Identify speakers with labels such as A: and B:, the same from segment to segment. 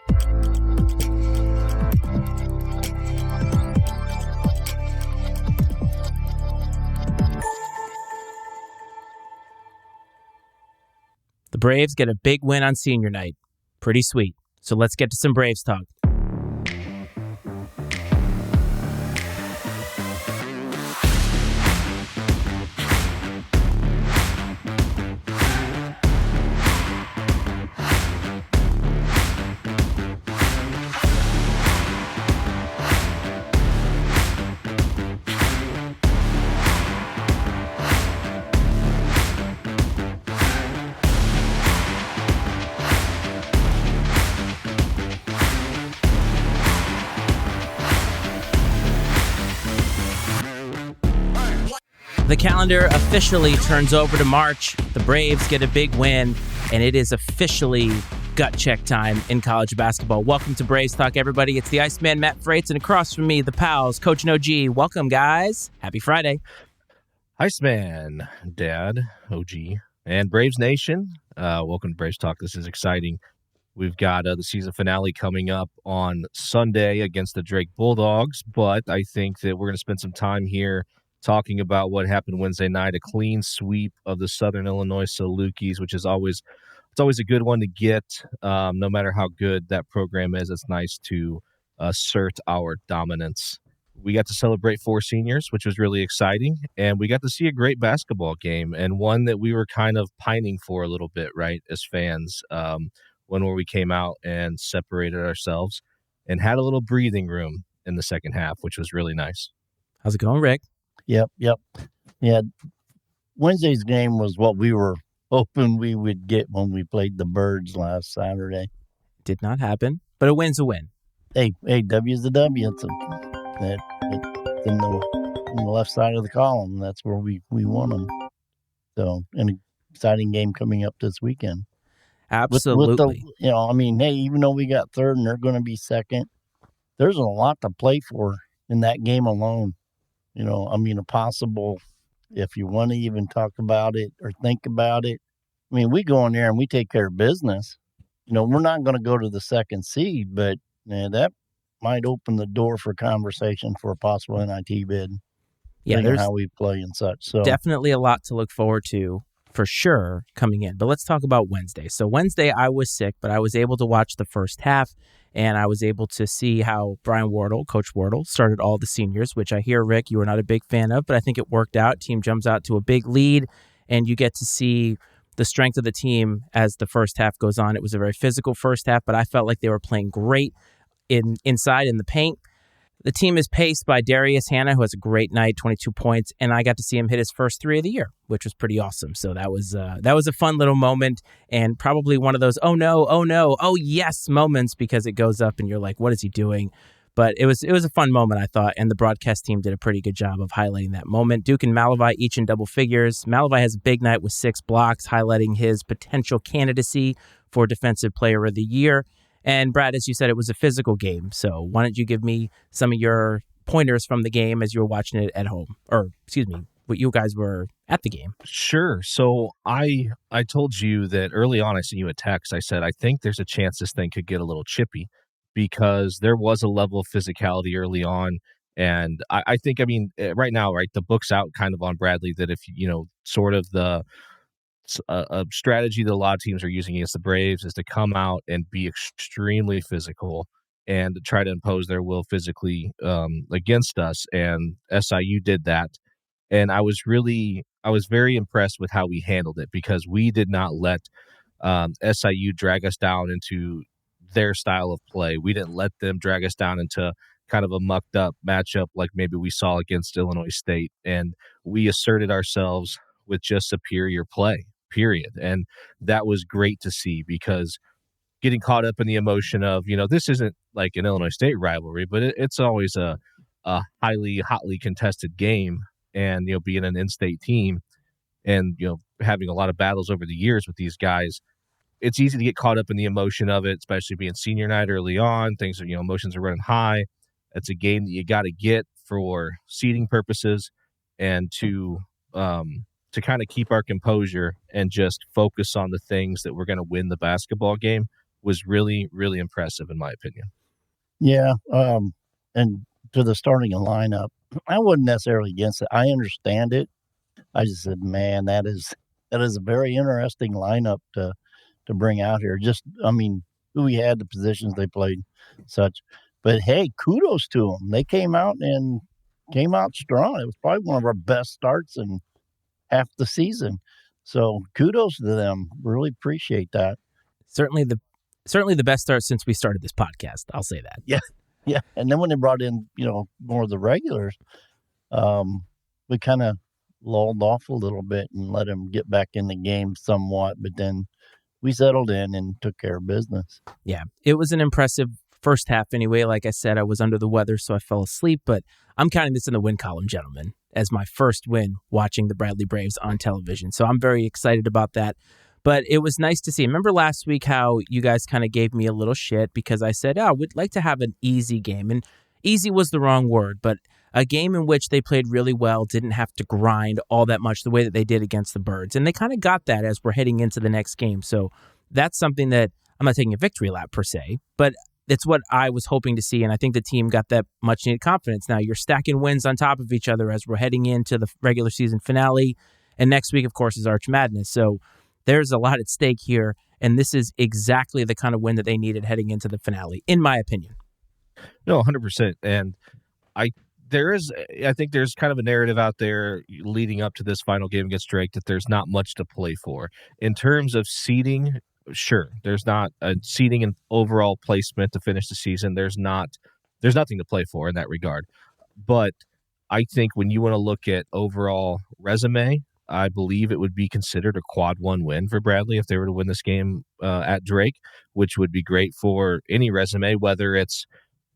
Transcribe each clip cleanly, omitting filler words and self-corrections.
A: The Braves get a big win on senior night. Pretty sweet. So let's get to some Braves talk. The calendar officially turns over to March. The Braves get a big win, and it is officially gut check time in college basketball. Welcome to Braves Talk, everybody. It's the Iceman, Matt Freites, and across from me, the pals, Coach and OG. Welcome, guys. Happy Friday.
B: Iceman, Dad, OG, and Braves Nation. Welcome to Braves Talk. This is exciting. We've got the season finale coming up on Sunday against the Drake Bulldogs, but I think that we're going to spend some time here talking about what happened Wednesday night, a clean sweep of the Southern Illinois Salukis, which is always a good one to get. No matter how good that program is, it's nice to assert our dominance. We got to celebrate 4 seniors, which was really exciting, and we got to see a great basketball game, and one that we were kind of pining for a little bit, right, as fans, one where we came out and separated ourselves and had a little breathing room in the second half, which was really nice.
A: How's it going, Rick?
C: Yep. Yeah, Wednesday's game was what we were hoping we would get when we played the Birds last Saturday.
A: Did not happen, but a win's a win.
C: Hey, W's a W. It's in the left side of the column. That's where we won them. So, an exciting game coming up this weekend.
A: Absolutely.
C: Even though we got third and they're going to be second, there's a lot to play for in that game alone. A possible, if you want to even talk about it or think about it. We go in there and we take care of business. We're not going to go to the second seed, but that might open the door for conversation for a possible NIT bid.
A: Yeah, there's
C: how we play and such. So
A: definitely a lot to look forward to for sure coming in. But let's talk about Wednesday. So Wednesday I was sick, but I was able to watch the first half. And I was able to see how Brian Wardle, Coach Wardle, started all the seniors, which I hear, Rick, you were not a big fan of, but I think it worked out. Team jumps out to a big lead, and you get to see the strength of the team as the first half goes on. It was a very physical first half, but I felt like they were playing great inside in the paint. The team is paced by Darius Hannah, who has a great night, 22 points, and I got to see him hit his first 3 of the year, which was pretty awesome. So that was a fun little moment, and probably one of those oh no, oh yes moments, because it goes up and you're like, what is he doing? But it was a fun moment, I thought, and the broadcast team did a pretty good job of highlighting that moment. Duke and Malavai each in double figures. Malavai has a big night with 6 blocks, highlighting his potential candidacy for Defensive Player of the Year. And Brad, as you said, it was a physical game. So why don't you give me some of your pointers from the game as you were watching it at home? Or, excuse me, what you guys were at the game.
B: Sure. So I told you that early on I sent you a text. I said, I think there's a chance this thing could get a little chippy because there was a level of physicality early on. And I think, right now, right, the book's out kind of on Bradley that if, sort of a strategy that a lot of teams are using against the Braves is to come out and be extremely physical and try to impose their will physically against us. And SIU did that. And I was very impressed with how we handled it because we did not let SIU drag us down into their style of play. We didn't let them drag us down into kind of a mucked up matchup like maybe we saw against Illinois State. And we asserted ourselves with just superior play. Period. And that was great to see because getting caught up in the emotion of, this isn't like an Illinois State rivalry, but it's always a hotly contested game. And, being an in-state team and, having a lot of battles over the years with these guys, it's easy to get caught up in the emotion of it, especially being senior night early on. Things are, emotions are running high. It's a game that you got to get for seeding purposes and to kind of keep our composure and just focus on the things that we're going to win the basketball game was really, really impressive in my opinion.
C: Yeah. And to the starting lineup, I wasn't necessarily against it. I understand it. I just said, man, that is a very interesting lineup to bring out here. Just, I mean, who we had, the positions they played, such. But hey, kudos to them. They came out strong. It was probably one of our best starts in half the season. So kudos to them. Really appreciate that.
A: Certainly the best start since we started this podcast. I'll say that.
C: Yeah. Yeah. And then when they brought in, more of the regulars, we kind of lulled off a little bit and let them get back in the game somewhat. But then we settled in and took care of business.
A: Yeah, it was an impressive first half anyway. Like I said, I was under the weather, so I fell asleep, but I'm counting this in the win column, gentlemen, as my first win watching the Bradley Braves on television. So I'm very excited about that. But it was nice to see. Remember last week how you guys kind of gave me a little shit because I said, we'd like to have an easy game. And easy was the wrong word, but a game in which they played really well, didn't have to grind all that much the way that they did against the Birds. And they kind of got that as we're heading into the next game. So that's something that I'm not taking a victory lap per se, but it's what I was hoping to see. And I think the team got that much needed confidence. Now you're stacking wins on top of each other as we're heading into the regular season finale. And next week, of course, is Arch Madness. So there's a lot at stake here. And this is exactly the kind of win that they needed heading into the finale, in my opinion.
B: No, 100%. And I think there's kind of a narrative out there leading up to this final game against Drake that there's not much to play for. In terms of seeding, sure, there's not a seeding and overall placement to finish the season. There's nothing to play for in that regard. But I think when you want to look at overall resume, I believe it would be considered a quad one win for Bradley if they were to win this game at Drake, which would be great for any resume, whether it's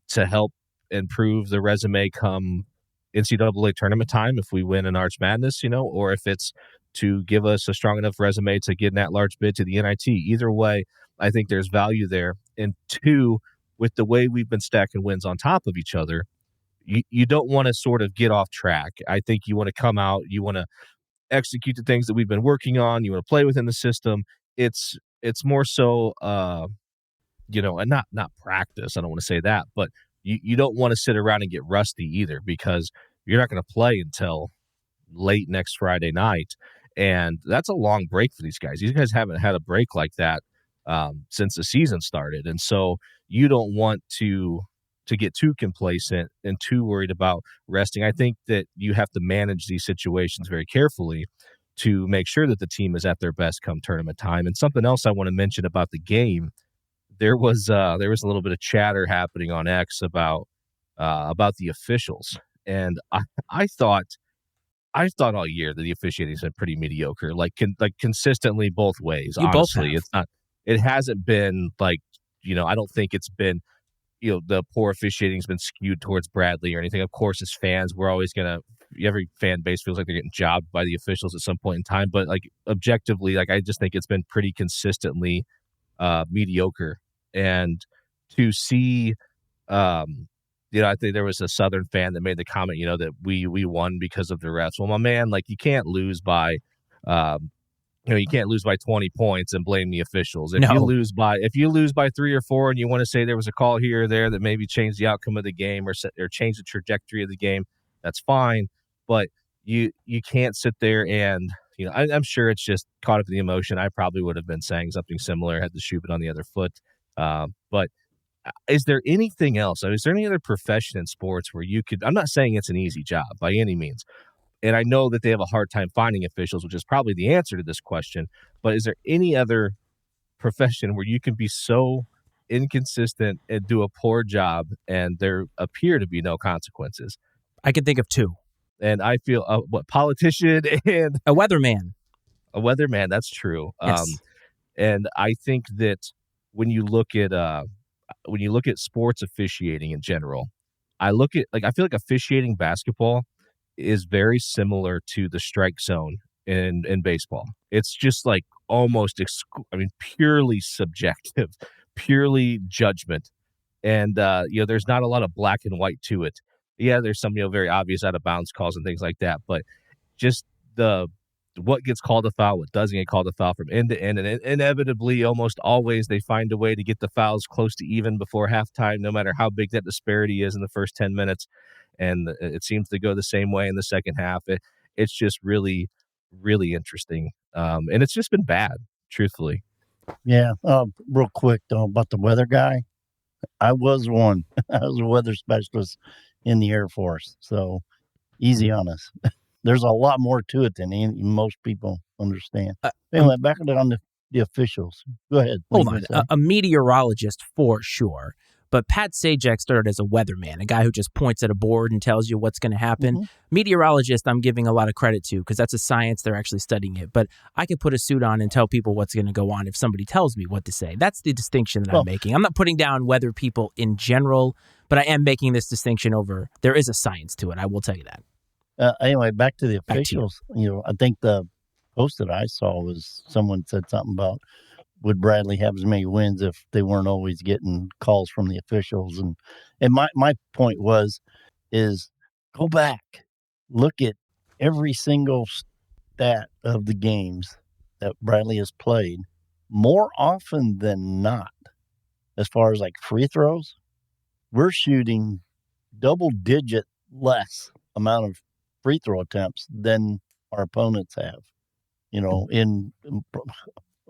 B: to help improve the resume come NCAA tournament time if we win an Arch Madness, or if it's to give us a strong enough resume to get an at-large bid to the NIT. Either way, I think there's value there. And two, with the way we've been stacking wins on top of each other, you don't want to sort of get off track. I think you want to come out, you want to execute the things that we've been working on, you want to play within the system. It's more so and not practice. I don't want to say that, but you don't want to sit around and get rusty either, because you're not going to play until late next Friday night. And that's a long break for these guys. These guys haven't had a break like that since the season started. And so you don't want to get too complacent and too worried about resting. I think that you have to manage these situations very carefully to make sure that the team is at their best come tournament time. And something else I want to mention about the game, there was a little bit of chatter happening on X about the officials. And I thought all year that the officiating has been pretty mediocre, like consistently both ways.
A: You
B: honestly,
A: both have.
B: It hasn't been like, I don't think it's been, the poor officiating has been skewed towards Bradley or anything. Of course, as fans, we're always every fan base feels like they're getting jobbed by the officials at some point in time. But like objectively, like I just think it's been pretty consistently mediocre. And to see, I think there was a Southern fan that made the comment, that we won because of the refs. Well, my man, like you can't lose by, you can't lose by 20 points and blame the officials. If you lose by 3 or 4 and you want to say there was a call here or there that maybe changed the outcome of the game or changed the trajectory of the game, that's fine. But you can't sit there and, I'm sure it's just caught up in the emotion. I probably would have been saying something similar, had the shoe bit on the other foot. But is there anything else? Is there any other profession in sports where you could, I'm not saying it's an easy job by any means, and I know that they have a hard time finding officials, which is probably the answer to this question, but is there any other profession where you can be so inconsistent and do a poor job and there appear to be no consequences?
A: I can think of 2.
B: And I feel, politician and
A: a weatherman.
B: A weatherman, that's true.
A: Yes.
B: And I think that when you look at sports officiating in general, I feel like officiating basketball is very similar to the strike zone in baseball. It's just like almost purely subjective, purely judgment. And there's not a lot of black and white to it. Yeah, there's some very obvious out of bounds calls and things like that, but just what gets called a foul, what doesn't get called a foul from end to end. And inevitably, almost always, they find a way to get the fouls close to even before halftime, no matter how big that disparity is in the first 10 minutes. And it seems to go the same way in the second half. It's just really, really interesting. And it's just been bad, truthfully.
C: Yeah. Real quick, though, about the weather guy. I was one. I was a weather specialist in the Air Force. So easy on us. There's a lot more to it than most people understand. Anyway, back on the officials. Go ahead.
A: Hold on. A meteorologist for sure. But Pat Sajak started as a weatherman, a guy who just points at a board and tells you what's going to happen. Mm-hmm. Meteorologist, I'm giving a lot of credit to because that's a science. They're actually studying it. But I could put a suit on and tell people what's going to go on if somebody tells me what to say. That's the distinction that I'm making. I'm not putting down weather people in general, but I am making this distinction over there is a science to it. I will tell you that.
C: Anyway, back to the officials. I think the post that I saw was someone said something about would Bradley have as many wins if they weren't always getting calls from the officials? And my point is go back, look at every single stat of the games that Bradley has played. More often than not, as far as like free throws, we're shooting double-digit less amount of free throw attempts than our opponents have.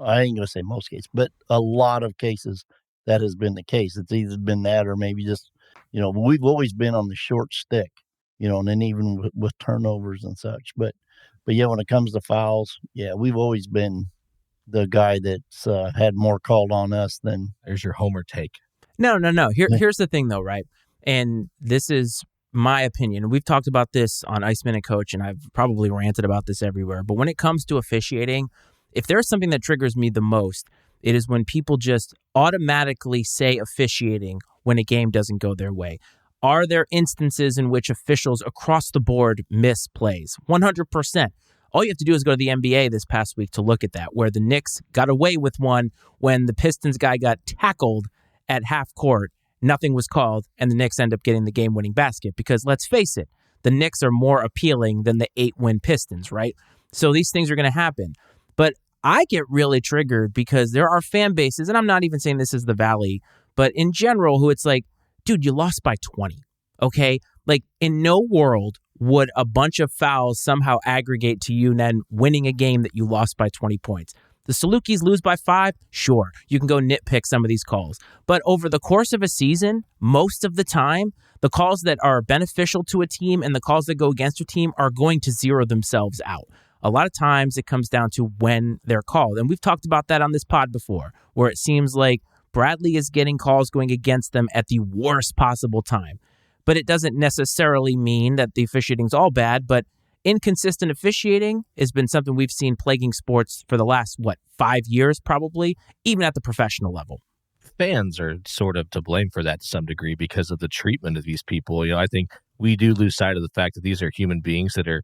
C: I ain't going to say most cases, but a lot of cases that has been the case. It's either been that or maybe just, we've always been on the short stick, and then even with turnovers and such. But yeah, when it comes to fouls, yeah, we've always been the guy that's had more called on us than.
B: There's your homer take.
A: No. Here's the thing, though, right? And this is my opinion. We've talked about this on Ice Minute Coach, and I've probably ranted about this everywhere. But when it comes to officiating, if there's something that triggers me the most, it is when people just automatically say officiating when a game doesn't go their way. Are there instances in which officials across the board miss plays? 100%. All you have to do is go to the NBA this past week to look at that, where the Knicks got away with one when the Pistons guy got tackled at half court. Nothing was called, and the Knicks end up getting the game-winning basket because, let's face it, the Knicks are more appealing than the 8-win Pistons, right? So these things are going to happen. But I get really triggered because there are fan bases, and I'm not even saying this is the Valley, but in general, who it's like, dude, you lost by 20, okay? Like, in no world would a bunch of fouls somehow aggregate to you then winning a game that you lost by 20 points. The Salukis lose by 5? Sure, you can go nitpick some of these calls. But over the course of a season, most of the time, the calls that are beneficial to a team and the calls that go against a team are going to zero themselves out. A lot of times it comes down to when they're called. And we've talked about that on this pod before, where it seems like Bradley is getting calls going against them at the worst possible time. But it doesn't necessarily mean that the officiating's all bad, but inconsistent officiating has been something we've seen plaguing sports for the last, 5 years probably, even at the professional level.
B: Fans are sort of to blame for that to some degree because of the treatment of these people. I think we do lose sight of the fact that these are human beings that are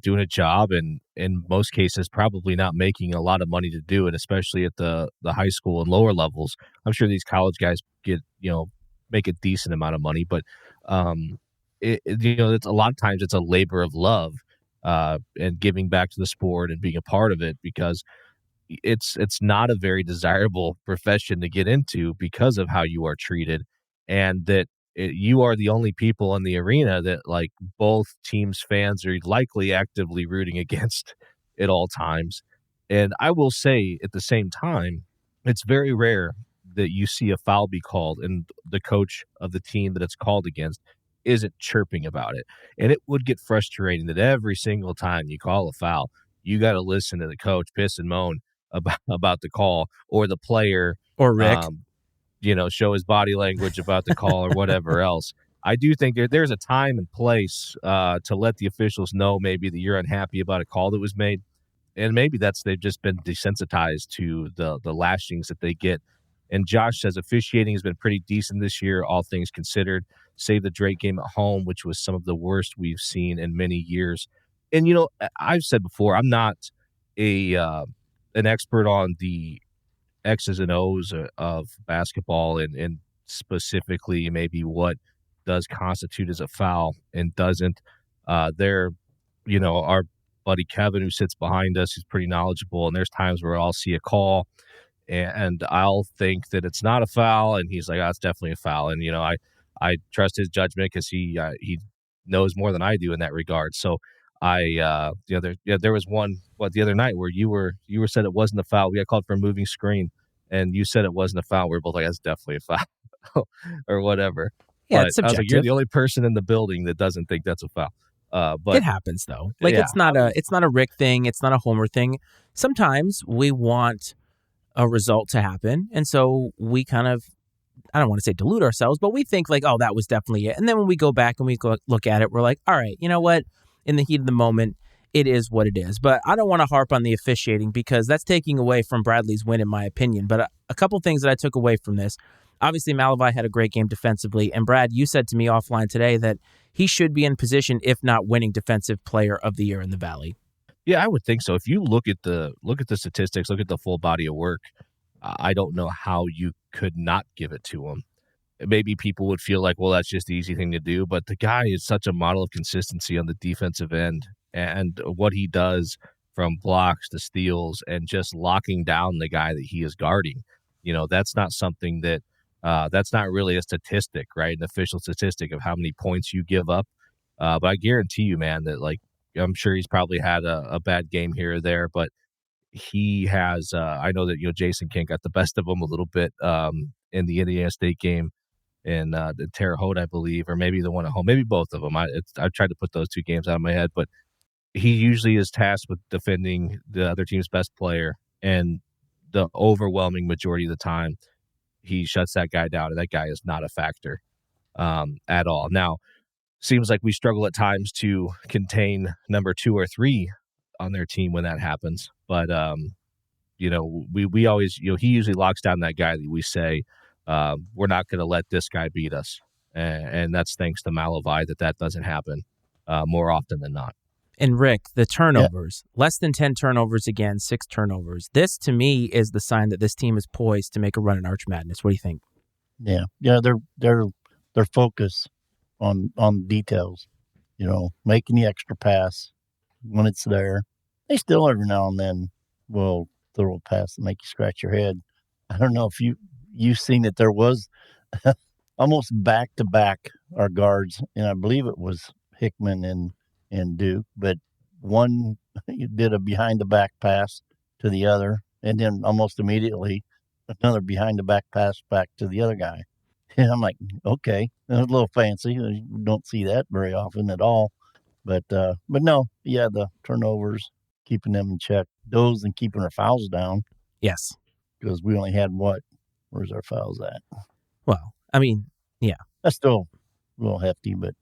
B: doing a job and in most cases probably not making a lot of money to do it, especially at the high school and lower levels. I'm sure these college guys make a decent amount of money, but it's a lot of times it's a labor of love and giving back to the sport and being a part of it because it's not a very desirable profession to get into because of how you are treated, and that you are the only people in the arena that like both teams' fans are likely actively rooting against at all times. And I will say at the same time, it's very rare that you see a foul be called and the coach of the team that it's called against isn't chirping about it. And it would get frustrating that every single time you call a foul, you got to listen to the coach piss and moan about the call, or the player,
A: or Rick,
B: show his body language about the call or whatever else. I do think there's a time and place to let the officials know maybe that you're unhappy about a call that was made, and maybe they've just been desensitized to the lashings that they get. And Josh says officiating has been pretty decent this year, all things considered, save the Drake game at home, which was some of the worst we've seen in many years. And I've said before, I'm not an expert on the X's and O's of basketball and specifically maybe what does constitute as a foul and doesn't. There, are buddy Kevin, who sits behind us, who's pretty knowledgeable. And there's times where I'll see a call and I'll think that it's not a foul, and he's like, "Oh, it's definitely a foul." And I trust his judgment because he knows more than I do in that regard. So there was one the other night where you were said it wasn't a foul. We got called for a moving screen, and you said it wasn't a foul. We were both like, "That's definitely a foul," or whatever.
A: Yeah,
B: But
A: it's
B: I was
A: subjective.
B: like, "You're the only person in the building that doesn't think that's a foul." But
A: it happens though. Like
B: yeah,
A: it's not a Rick thing. It's not a Homer thing. Sometimes we want a result to happen, and so we kind of, I don't want to say delude ourselves, but we think like, oh, that was definitely it. And then when we go back and we look at it, we're like, all right, you know what? In the heat of the moment, it is what it is. But I don't want to harp on the officiating because that's taking away from Bradley's win, in my opinion. But a couple things that I took away from this. Obviously, Malavai had a great game defensively. And Brad, you said to me offline today that he should be in position, if not winning Defensive Player of the Year in the Valley.
B: Yeah, I would think so. If you look at the statistics, look at the full body of work, I don't know how you could not give it to him. Maybe people would feel like, well, that's just the easy thing to do. But the guy is such a model of consistency on the defensive end, and what he does from blocks to steals and just locking down the guy that he is guarding. That's not something that's not really a statistic, right? An official statistic of how many points you give up. But I guarantee you, man, that I'm sure he's probably had a bad game here or there, but he has. I know that Jason King got the best of him a little bit in the Indiana State game in the Terre Haute, I believe, or maybe the one at home, maybe both of them. I tried to put those two games out of my head, but he usually is tasked with defending the other team's best player, and the overwhelming majority of the time, he shuts that guy down, and that guy is not a factor at all. Now, seems like we struggle at times to contain number 2 or 3 on their team when that happens. But, we always, he usually locks down that guy that we say, we're not going to let this guy beat us. And that's thanks to Malavai that doesn't happen more often than not.
A: And Rick, the turnovers, less than 10 turnovers again, 6 turnovers. This, to me, is the sign that this team is poised to make a run in Arch Madness. What do you think?
C: Yeah, their focus on details, making the extra pass when it's there. They still every now and then will throw a pass and make you scratch your head. I don't know if you've seen that there was almost back to back our guards, and I believe it was Hickman and Duke, but one did a behind the back pass to the other, and then almost immediately another behind the back pass back to the other guy. And I'm like, okay, that's a little fancy. You don't see that very often at all. But no, yeah, the turnovers, keeping them in check, those and keeping our fouls down.
A: Yes.
C: Because we only had where's our fouls at?
A: Well, I mean, yeah.
C: That's still a little hefty, but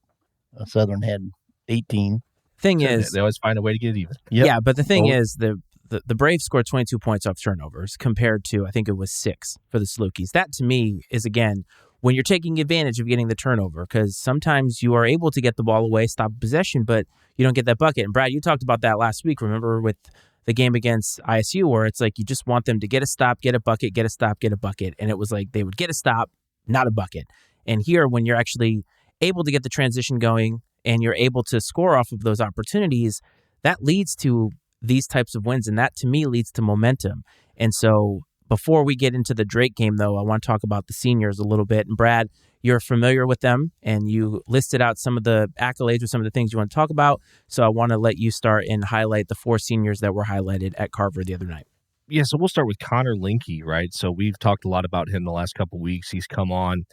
C: Southern had 18.
A: Thing is,
B: they always find a way to get even.
C: Yep.
A: Yeah, but the thing is, the Braves scored 22 points off turnovers compared to, I think it was 6 for the Salukis. That, to me, is, again, when you're taking advantage of getting the turnover, because sometimes you are able to get the ball away, stop possession, but you don't get that bucket. And Brad, you talked about that last week, remember, with the game against ISU, where it's like you just want them to get a stop, get a bucket, get a stop, get a bucket. And it was like they would get a stop, not a bucket. And here, when you're actually able to get the transition going and you're able to score off of those opportunities, that leads to these types of wins. And that, to me, leads to momentum. And so before we get into the Drake game, though, I want to talk about the seniors a little bit. And Brad, you're familiar with them, and you listed out some of the accolades or some of the things you want to talk about. So I want to let you start and highlight the 4 seniors that were highlighted at Carver the other night.
B: Yeah, so we'll start with Connor Linke, right? So we've talked a lot about him the last couple of weeks. He's come on,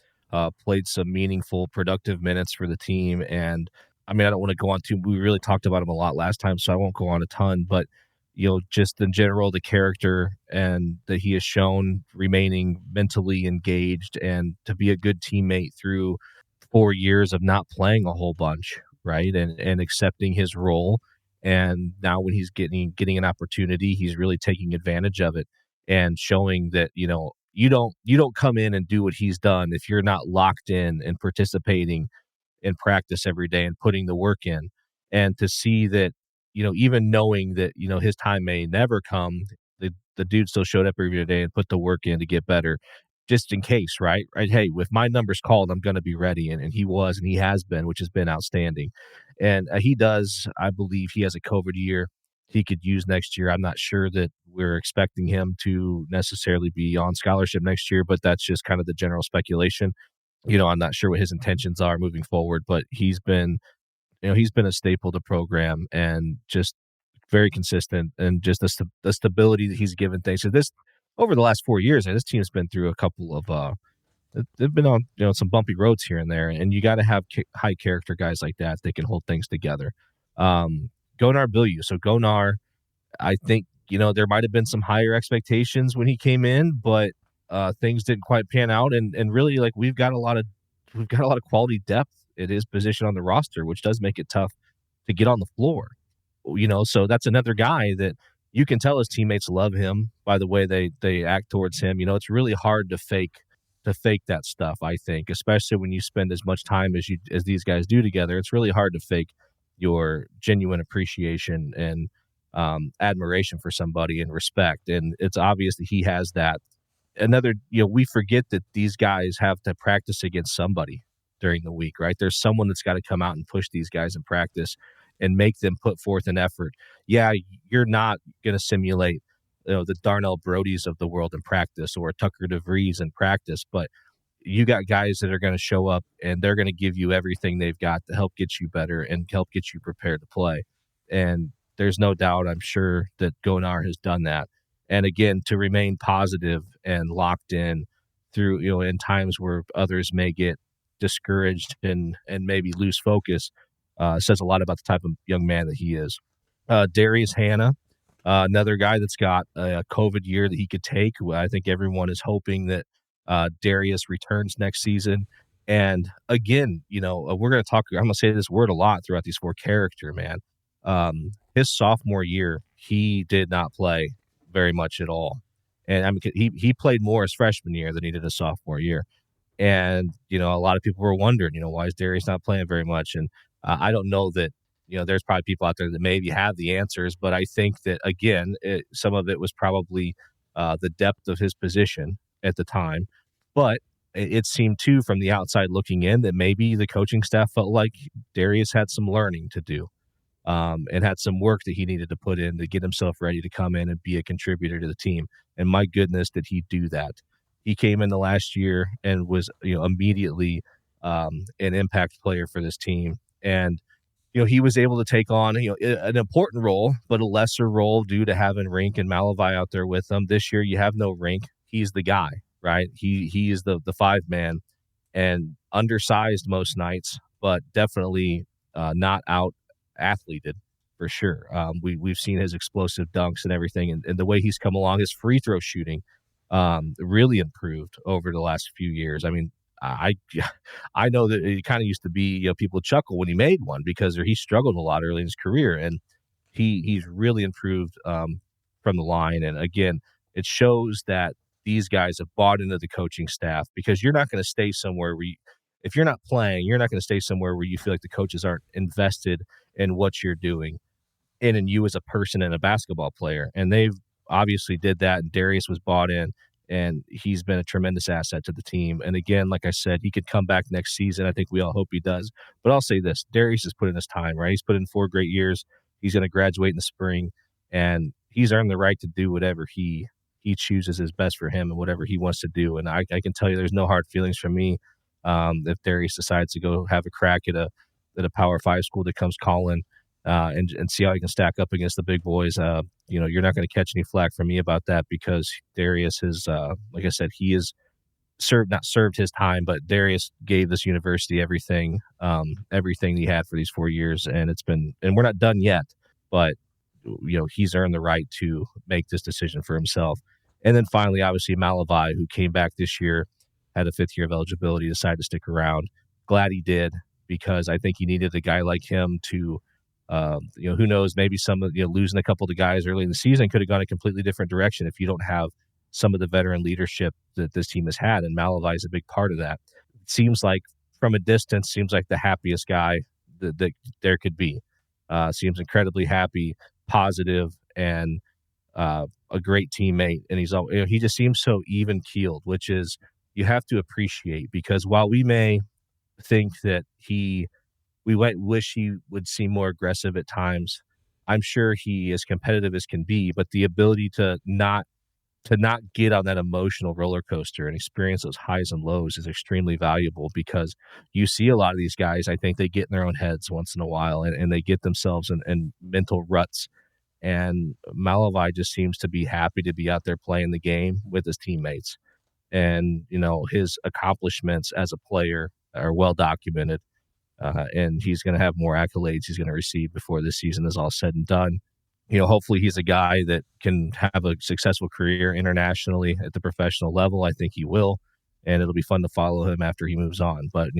B: played some meaningful, productive minutes for the team. And I mean, I don't want to go on we really talked about him a lot last time, so I won't go on a ton, but just in general, the character and that he has shown remaining mentally engaged and to be a good teammate through 4 years of not playing a whole bunch, right? And accepting his role. And now when he's getting an opportunity, he's really taking advantage of it and showing that, you don't come in and do what he's done if you're not locked in and participating in practice every day and putting the work in. And to see that, even knowing that, his time may never come, the dude still showed up every day and put the work in to get better, just in case, right? Hey, if my number's called, I'm going to be ready. And he was, and he has been, which has been outstanding. And he does, I believe he has a COVID year. he could use next year. I'm not sure that we're expecting him to necessarily be on scholarship next year, but that's just kind of the general speculation. I'm not sure what his intentions are moving forward, but he's been a staple to the program and just very consistent, and just the stability that he's given things. So this over the last 4 years, and this team's been through a couple of they've been on some bumpy roads here and there, and you got to have high character guys like that can hold things together. Gonar Billieu. So Gonar, I think there might have been some higher expectations when he came in, but things didn't quite pan out, and really, like, we've got a lot of quality depth at his position on the roster, which does make it tough to get on the floor. So that's another guy that you can tell his teammates love him by the way they act towards him. It's really hard to fake that stuff, I think, especially when you spend as much time as these guys do together. It's really hard to fake your genuine appreciation and admiration for somebody and respect. And it's obvious that he has that. We forget that these guys have to practice against somebody during the week, right? There's someone that's got to come out and push these guys in practice and make them put forth an effort. Yeah, you're not going to simulate the Darnell Brodys of the world in practice, or Tucker DeVries in practice, but you got guys that are going to show up and they're going to give you everything they've got to help get you better and help get you prepared to play. And there's no doubt, I'm sure, that Gonar has done that. And again, to remain positive and locked in through, in times where others may get discouraged and maybe lose focus, says a lot about the type of young man that he is. Darius Hannah, another guy that's got a COVID year that he could take. I think everyone is hoping that Darius returns next season. And again, we're going to talk, I'm going to say this word a lot throughout these four character, man. His sophomore year, he did not play very much at all. And I mean, he played more his freshman year than he did his sophomore year. And, a lot of people were wondering, why is Darius not playing very much? And I don't know that, there's probably people out there that maybe have the answers, but I think that, again, some of it was probably the depth of his position at the time. But it seemed, too, from the outside looking in, that maybe the coaching staff felt like Darius had some learning to do and had some work that he needed to put in to get himself ready to come in and be a contributor to the team. And my goodness, did he do that. He came in the last year and was, immediately an impact player for this team. And, he was able to take on, an important role, but a lesser role due to having Rink and Malavai out there with them. This year, you have no Rink. He's the guy, right? He is the five man, and undersized most nights, but definitely not out athleted for sure. We've seen his explosive dunks and everything, and the way he's come along, his free throw shooting really improved over the last few years. I mean, I know that it kind of used to be, people chuckle when he made one because he struggled a lot early in his career, and he's really improved from the line. And again, it shows that these guys have bought into the coaching staff, because you're not going to stay somewhere where if you're not playing, you're not going to stay somewhere where you feel like the coaches aren't invested in what you're doing and in you as a person and a basketball player. And they've obviously did that, and Darius was bought in, and he's been a tremendous asset to the team. And again, like I said, he could come back next season. I think we all hope he does. But I'll say this, Darius has put in his time, right? He's put in 4 great years. He's going to graduate in the spring, and he's earned the right to do whatever he chooses is best for him and whatever he wants to do. And I can tell you there's no hard feelings from me if Darius decides to go have a crack at a Power 5 school that comes calling and see how he can stack up against the big boys. You're not going to catch any flack from me about that, because Darius has, like I said, he has not served his time, but Darius gave this university everything he had for these 4 years, and we're not done yet, but he's earned the right to make this decision for himself. And then finally, obviously, Malavai, who came back this year, had a 5th year of eligibility, decided to stick around. Glad he did, because I think he needed a guy like him to, who knows, maybe some of, losing a couple of the guys early in the season could have gone a completely different direction if you don't have some of the veteran leadership that this team has had. And Malavai is a big part of that. It seems like, from a distance, seems like the happiest guy that there could be. Seems incredibly happy, positive, and a great teammate. And he just seems so even keeled, which is, you have to appreciate, because while we may think that we might wish he would seem more aggressive at times, I'm sure he is competitive as can be, but the ability to not get on that emotional roller coaster and experience those highs and lows is extremely valuable, because you see a lot of these guys, I think they get in their own heads once in a while, and they get themselves in mental ruts. And Malavai just seems to be happy to be out there playing the game with his teammates. And, his accomplishments as a player are well documented. And he's going to have more accolades he's going to receive before this season is all said and done. Hopefully he's a guy that can have a successful career internationally at the professional level. I think he will, and it'll be fun to follow him after he moves on. But,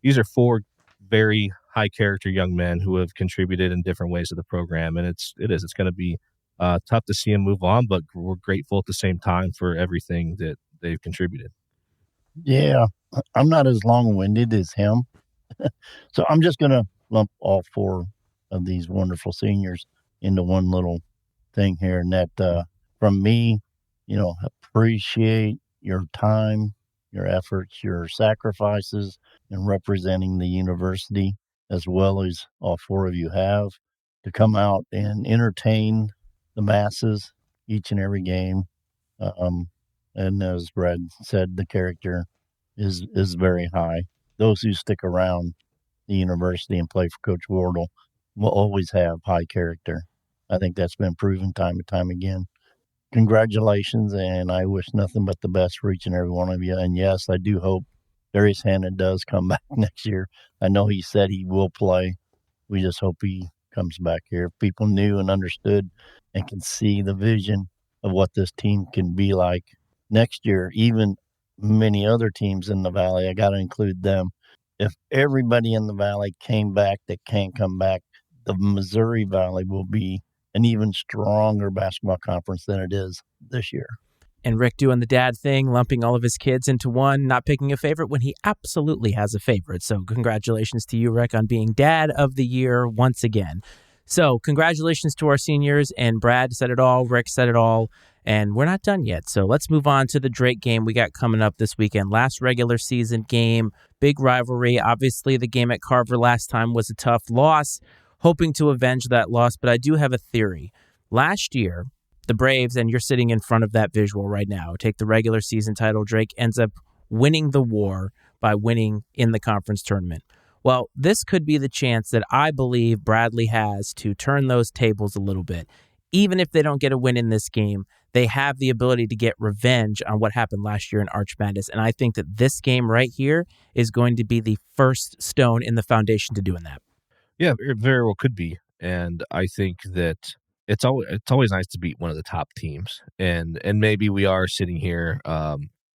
B: these are four very high character young men who have contributed in different ways to the program. And it's going to be tough to see him move on, but we're grateful at the same time for everything that they've contributed.
C: Yeah, I'm not as long-winded as him. So I'm just going to lump all four of these wonderful seniors into one little thing here. And that from me, appreciate your time, your efforts, your sacrifices in representing the university, as well as all four of you have, to come out and entertain the masses each and every game. And as Brad said, the character is very high. Those who stick around the university and play for Coach Wardle will always have high character. I think that's been proven time and time again. Congratulations, and I wish nothing but the best for each and every one of you. And yes, I do hope Darius Hanna does come back next year. I know he said he will play. We just hope he comes back here. If people knew and understood and can see the vision of what this team can be like next year, even many other teams in the Valley, I got to include them. If everybody in the Valley came back that can't come back, the Missouri Valley will be an even stronger basketball conference than it is this year.
A: And Rick doing the dad thing, lumping all of his kids into one, not picking a favorite when he absolutely has a favorite. So congratulations to you, Rick, on being Dad of the Year once again. So congratulations to our seniors, and Brad said it all, Rick said it all, and we're not done yet. So let's move on to the Drake game we got coming up this weekend. Last regular season game, big rivalry. Obviously, the game at Carver last time was a tough loss, hoping to avenge that loss, but I do have a theory. Last year, the Braves, and you're sitting in front of that visual right now, take the regular season title. Drake ends up winning the war by winning in the conference tournament. Well, this could be the chance that I believe Bradley has to turn those tables a little bit. Even if they don't get a win in this game, they have the ability to get revenge on what happened last year in Arch Madness. And I think that this game right here is going to be the first stone in the foundation to doing that.
B: Yeah, it very well could be. And I think that it's always nice to beat one of the top teams. And maybe we are sitting here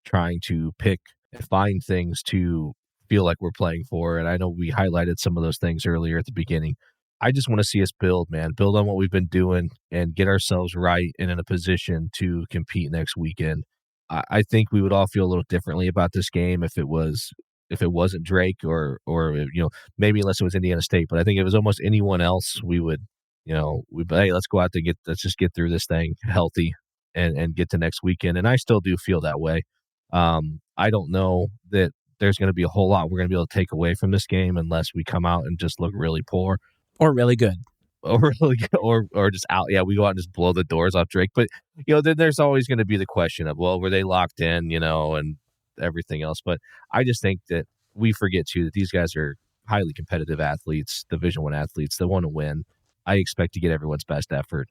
B: trying to pick and find things to feel like we're playing for. And I know we highlighted some of those things earlier at the beginning. I just want to see us build on what we've been doing and get ourselves right and in a position to compete next weekend. I think we would all feel a little differently about this game if it wasn't Drake or maybe unless it was Indiana State. But I think if it was almost anyone else, we would, hey, let's go out there, let's just get through this thing healthy and get to next weekend. And I still do feel that way. I don't know that there's going to be a whole lot we're going to be able to take away from this game unless we come out and just look really poor.
A: Or really good.
B: Or just out. Yeah, we go out and just blow the doors off Drake. But, then there's always going to be the question of, well, were they locked in, and everything else. But I just think that we forget, too, that these guys are highly competitive athletes, Division I athletes. They want to win. I expect to get everyone's best effort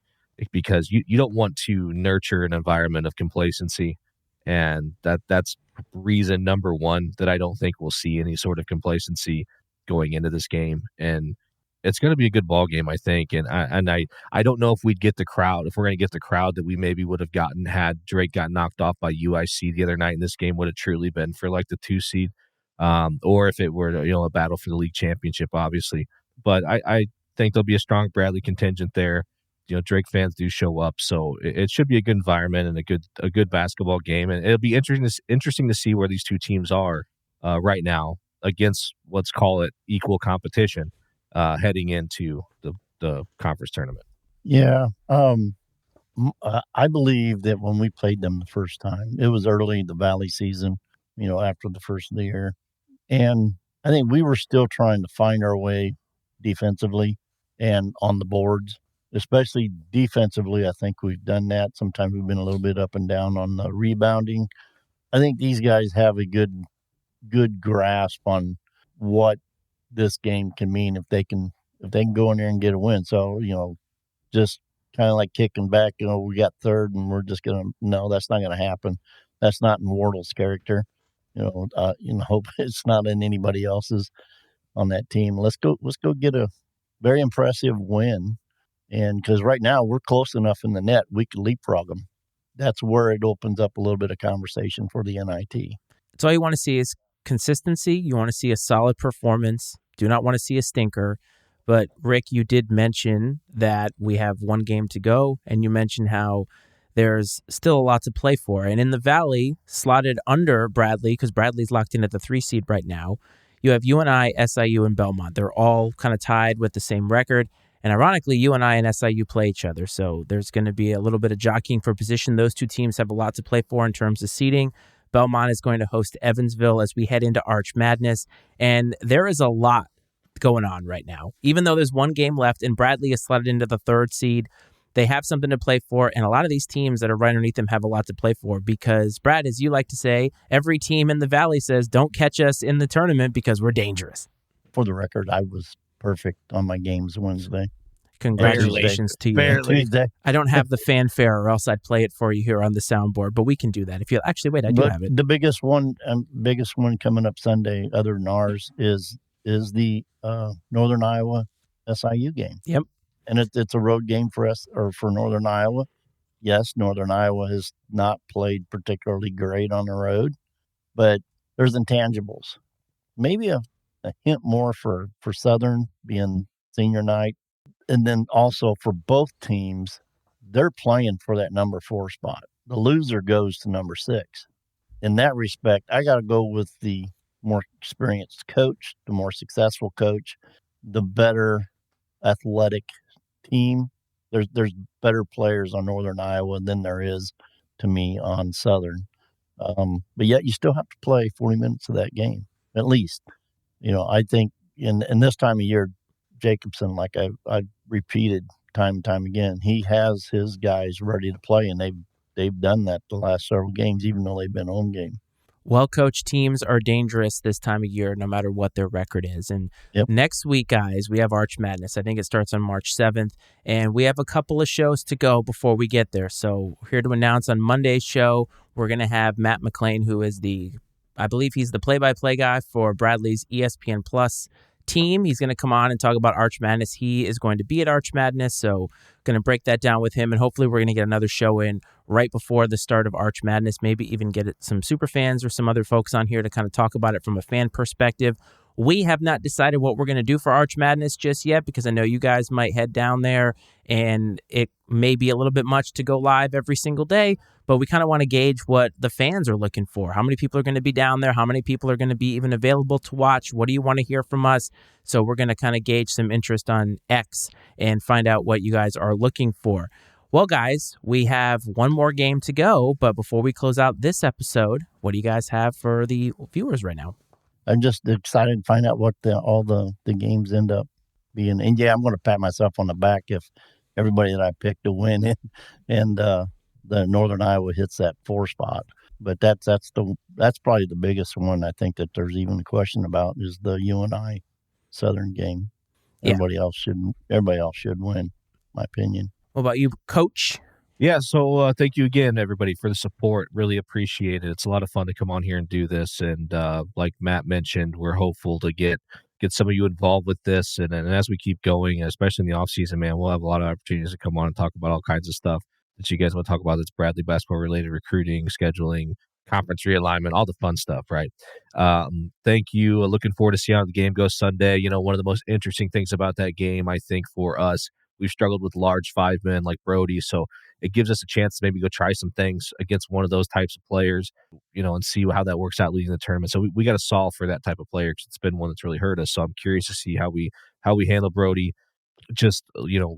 B: because you don't want to nurture an environment of complacency. And that's reason number one that I don't think we'll see any sort of complacency going into this game. And it's going to be a good ball game, I think. And I don't know if we'd get the crowd, if we're going to get the crowd that we maybe would have gotten had Drake got knocked off by UIC the other night, and this game would have truly been for like the 2 seed, or if it were a battle for the league championship, obviously. But I think there'll be a strong Bradley contingent there. Drake fans do show up, so it should be a good environment and a good basketball game. And it'll be interesting to see where these two teams are right now against, let's call it, equal competition heading into the conference tournament.
C: Yeah, I believe that when we played them the first time, it was early in the Valley season, after the first of the year, and I think we were still trying to find our way defensively and on the boards. especially defensively. I think we've done that. Sometimes we've been a little bit up and down on the rebounding. I think these guys have a good grasp on what this game can mean if they can go in there and get a win. So, just kind of like kicking back, we got third and we're just gonna no, that's not gonna happen. That's not in Wardle's character. Hope it's not in anybody else's on that team. Let's go get a very impressive win. And because right now we're close enough in the net, we could leapfrog them. That's where it opens up a little bit of conversation for the NIT.
A: It's all you want to see is consistency. You want to see a solid performance. Do not want to see a stinker. But Rick, you did mention that we have one game to go, and you mentioned how there's still a lot to play for. And in the Valley, slotted under Bradley, because Bradley's locked in at the 3 seed right now, you have UNI, SIU, and Belmont. They're all kind of tied with the same record. And ironically, UNI and SIU play each other, so there's going to be a little bit of jockeying for position. Those two teams have a lot to play for in terms of seeding. Belmont is going to host Evansville as we head into Arch Madness, and there is a lot going on right now. Even though there's one game left and Bradley is slotted into the 3rd seed, they have something to play for, and a lot of these teams that are right underneath them have a lot to play for because, Brad, as you like to say, every team in the Valley says, don't catch us in the tournament because we're dangerous.
C: For the record, I was perfect on my games Wednesday.
A: Congratulations to you.
C: Barely.
A: I don't have the fanfare, or else I'd play it for you here on the soundboard, but we can do that. If you actually wait, I do have it.
C: The biggest one coming up Sunday, other than ours, is the Northern Iowa SIU game.
A: Yep.
C: And it's a road game for us, or for Northern Iowa. Yes, Northern Iowa has not played particularly great on the road, but there's intangibles. Maybe a hint more for Southern being senior night. And then also for both teams, they're playing for that number 4 spot. The loser goes to number 6. In that respect, I got to go with the more experienced coach, the more successful coach, the better athletic team. There's better players on Northern Iowa than there is, to me, on Southern. But yet you still have to play 40 minutes of that game, at least. I think in this time of year, Jacobson, like I've repeated time and time again, he has his guys ready to play, and they've done that the last several games, even though they've been home game.
A: Well-coached teams are dangerous this time of year, no matter what their record is. And Next week, guys, we have Arch Madness. I think it starts on March 7th, and we have a couple of shows to go before we get there. So here to announce on Monday's show, we're going to have Matt McLean, who is I believe he's the play-by-play guy for Bradley's ESPN Plus team. He's going to come on and talk about Arch Madness. He is going to be at Arch Madness, so going to break that down with him, and hopefully we're going to get another show in right before the start of Arch Madness, maybe even get some super fans or some other folks on here to kind of talk about it from a fan perspective. We have not decided what we're going to do for Arch Madness just yet, because I know you guys might head down there and it may be a little bit much to go live every single day, but we kind of want to gauge what the fans are looking for. How many people are going to be down there? How many people are going to be even available to watch? What do you want to hear from us? So we're going to kind of gauge some interest on X and find out what you guys are looking for. Well, guys, we have one more game to go, but before we close out this episode, what do you guys have for the viewers right now?
C: I'm just excited to find out what all the games end up being. And yeah, I'm going to pat myself on the back if everybody that I picked to win and the Northern Iowa hits that 4 spot. But that's probably the biggest one I think that there's even a question about is the UNI Southern game. Everybody else should win, my opinion.
A: What about you, Coach?
B: Yeah, so thank you again, everybody, for the support. Really appreciate it. It's a lot of fun to come on here and do this. And like Matt mentioned, we're hopeful to get some of you involved with this. And as we keep going, especially in the offseason, man, we'll have a lot of opportunities to come on and talk about all kinds of stuff that you guys want to talk about that's Bradley basketball-related, recruiting, scheduling, conference realignment, all the fun stuff, right? Thank you. Looking forward to see how the game goes Sunday. One of the most interesting things about that game, I think, for us, we've struggled with large 5 men like Brody, so it gives us a chance to maybe go try some things against one of those types of players, and see how that works out leading the tournament. So we got to solve for that type of player because it's been one that's really hurt us. So I'm curious to see how we handle Brody. Just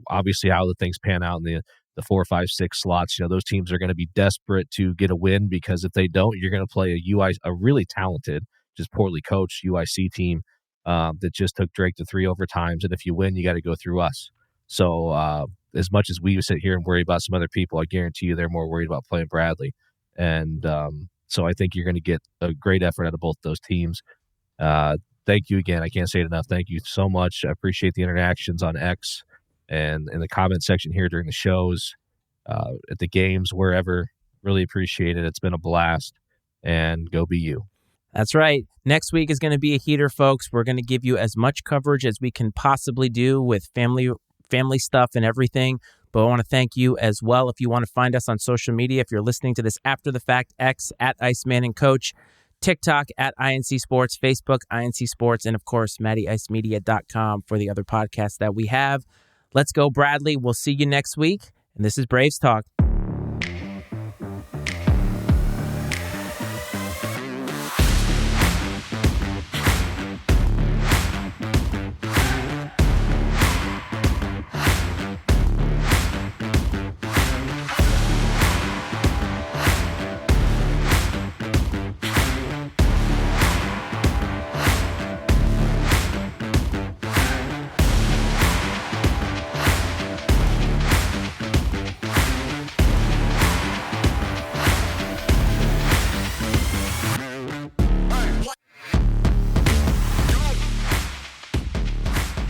B: obviously how the things pan out in the 4, 5, 6 slots. Those teams are going to be desperate to get a win because if they don't, you're going to play a really talented, just poorly coached UIC team that just took Drake to 3 overtimes. And if you win, you got to go through us. So as much as we sit here and worry about some other people, I guarantee you they're more worried about playing Bradley. And so I think you're going to get a great effort out of both those teams. Thank you again. I can't say it enough. Thank you so much. I appreciate the interactions on X and in the comment section here during the shows, at the games, wherever. Really appreciate it. It's been a blast. And go be you.
A: That's right. Next week is going to be a heater, folks. We're going to give you as much coverage as we can possibly do with family stuff and everything. But I want to thank you as well. If you want to find us on social media, if you're listening to this after the fact, X at Iceman and Coach, TikTok at I&C Sports, Facebook, I&C Sports, and of course, MattyIceMedia.com for the other podcasts that we have. Let's go, Bradley. We'll see you next week. And this is Braves Talk.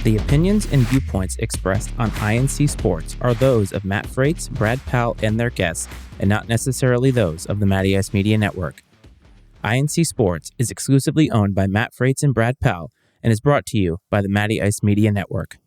A: The opinions and viewpoints expressed on I&C Sports are those of Matt Freites, Brad Powell, and their guests, and not necessarily those of the Matty Ice Media Network. I&C Sports is exclusively owned by Matt Freites and Brad Powell and is brought to you by the Matty Ice Media Network.